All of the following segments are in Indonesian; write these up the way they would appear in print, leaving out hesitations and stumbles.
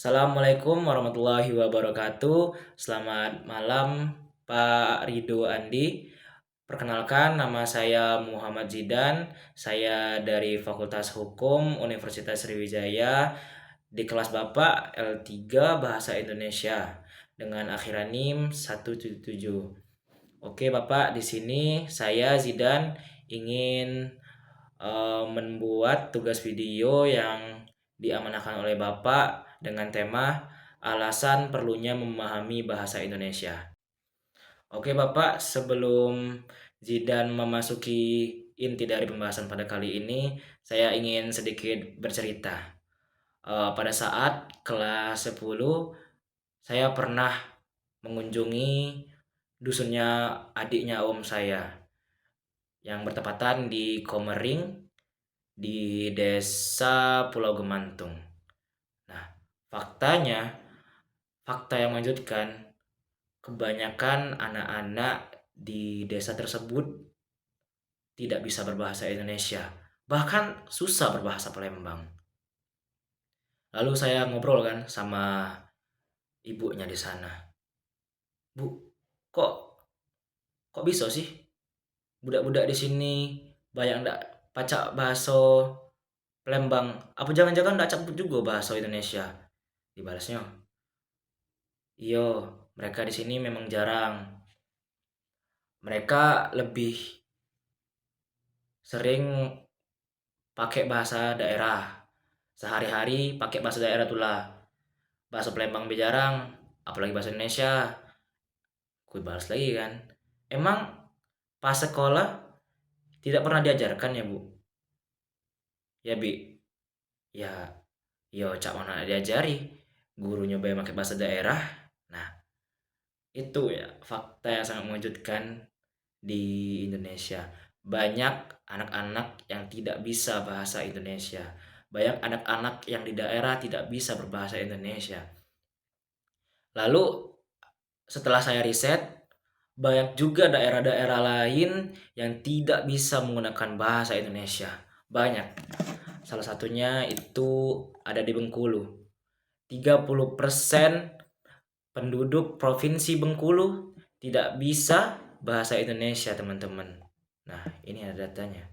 Assalamualaikum warahmatullahi wabarakatuh. Selamat malam Pak Rido Andi. Perkenalkan, nama saya Muhammad Zidan. Saya dari Fakultas Hukum Universitas Sriwijaya di kelas Bapak L3 Bahasa Indonesia dengan akhiran NIM 177. Oke Bapak, di sini saya Zidan ingin membuat tugas video yang diamanahkan oleh Bapak dengan tema alasan perlunya memahami bahasa Indonesia. Oke Bapak, sebelum Zidan memasuki inti dari pembahasan pada kali ini, saya ingin sedikit bercerita. Pada saat kelas 10, saya pernah mengunjungi dusunnya adiknya om saya yang bertepatan di Komering di desa Pulau Gemantung. Nah, faktanya, fakta yang mengejutkan, kebanyakan anak-anak di desa tersebut tidak bisa berbahasa Indonesia, bahkan susah berbahasa Palembang. Lalu saya ngobrol kan sama ibunya di sana. Bu, kok kok bisa sih budak-budak di sini banyak ndak pacak bahasa Palembang? Apa jangan-jangan ndak cabut juga bahasa Indonesia? Dibalasnya, iya, mereka di sini memang jarang. Mereka lebih sering pakai bahasa daerah. Sehari-hari pakai bahasa daerah tulah. Bahasa Palembang lebih jarang, apalagi bahasa Indonesia. Gue balas lagi kan. Emang pas sekolah tidak pernah diajarkan ya, Bu? Ya, Bi. Ya, yo cak mana diajari. Gurunya banyak pakai bahasa daerah. Nah, itu ya fakta yang sangat mengejutkan di Indonesia. Banyak anak-anak yang tidak bisa bahasa Indonesia. Banyak anak-anak yang di daerah tidak bisa berbahasa Indonesia. Lalu setelah saya riset, banyak juga daerah-daerah lain yang tidak bisa menggunakan bahasa Indonesia. Banyak. Salah satunya itu ada di Bengkulu. 30% penduduk Provinsi Bengkulu tidak bisa bahasa Indonesia, teman-teman. Nah, ini ada datanya.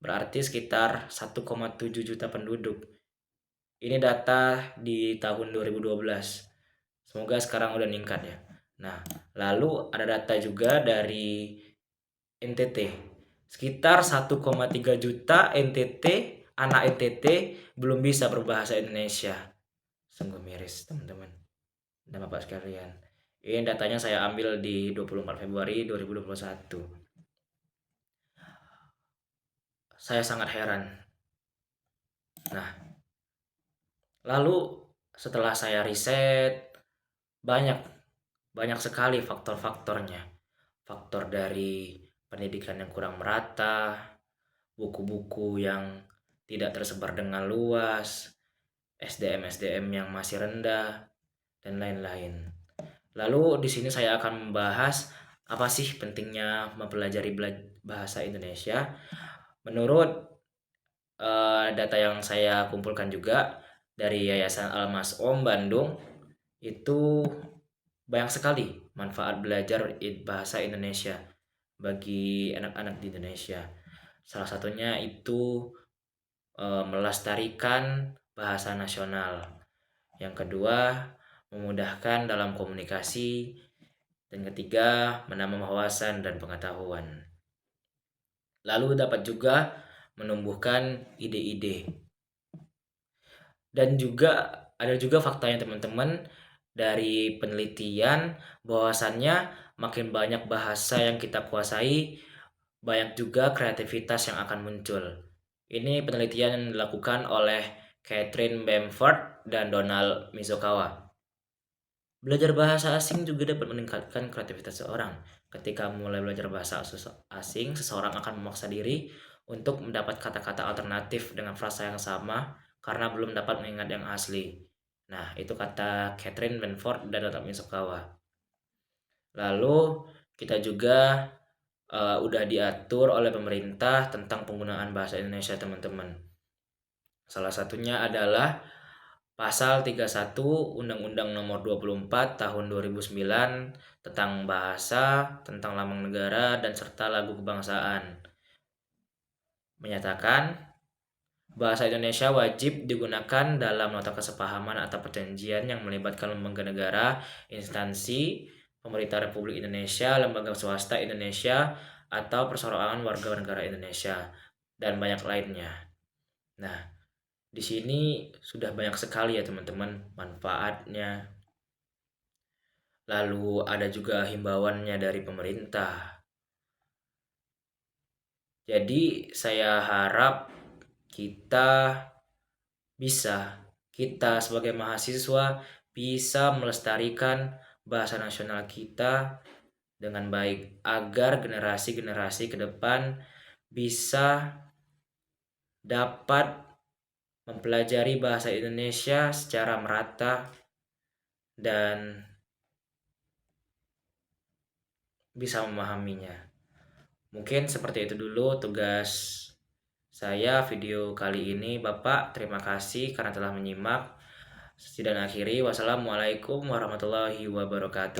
Berarti sekitar 1,7 juta penduduk. Ini data di tahun 2012. Semoga sekarang udah meningkat ya. Nah, lalu ada data juga dari NTT. Sekitar 1,3 juta NTT, anak NTT belum bisa berbahasa Indonesia. Sungguh miris, teman-teman dan Bapak sekalian. Ini datanya saya ambil di 24 Februari 2021. Saya sangat heran. Nah, lalu setelah saya riset, banyak banyak sekali faktor-faktornya. Faktor dari pendidikan yang kurang merata, buku-buku yang tidak tersebar dengan luas, SDM-SDM yang masih rendah, dan lain-lain. Lalu di sini saya akan membahas apa sih pentingnya mempelajari bahasa Indonesia. Menurut data yang saya kumpulkan juga dari Yayasan Al-Mas'om Bandung, itu banyak sekali manfaat belajar bahasa Indonesia bagi anak-anak di Indonesia. Salah satunya itu melestarikan bahasa nasional. Yang kedua, memudahkan dalam komunikasi. Dan ketiga, menambah wawasan dan pengetahuan. Lalu dapat juga menumbuhkan ide-ide. Dan juga ada juga faktanya teman-teman dari penelitian bahwasannya makin banyak bahasa yang kita kuasai, banyak juga kreativitas yang akan muncul. Ini penelitian yang dilakukan oleh Catherine Bamford dan Donald Mizokawa. Belajar bahasa asing juga dapat meningkatkan kreativitas seorang. Ketika mulai belajar bahasa asing, seseorang akan memaksa diri untuk mendapat kata-kata alternatif dengan frasa yang sama karena belum dapat mengingat yang asli. Nah, itu kata Catherine Benford dan Donald Mizokawa. Lalu kita juga udah diatur oleh pemerintah tentang penggunaan bahasa Indonesia, teman-teman. Salah satunya adalah Pasal 31 Undang-Undang Nomor 24 Tahun 2009 tentang bahasa, tentang lambang negara, dan serta lagu kebangsaan menyatakan bahasa Indonesia wajib digunakan dalam nota kesepahaman atau perjanjian yang melibatkan lembaga negara, instansi, pemerintah Republik Indonesia, lembaga swasta Indonesia, atau perserokongan warga negara Indonesia, dan banyak lainnya. Nah, di sini sudah banyak sekali ya teman-teman manfaatnya. Lalu ada juga himbauannya dari pemerintah. Jadi saya harap kita sebagai mahasiswa bisa melestarikan bahasa nasional kita dengan baik agar generasi-generasi ke depan bisa dapat mempelajari bahasa Indonesia secara merata dan bisa memahaminya. Mungkin seperti itu dulu tugas saya video kali ini. Bapak, terima kasih karena telah menyimak. Dan akhiri, wassalamualaikum warahmatullahi wabarakatuh.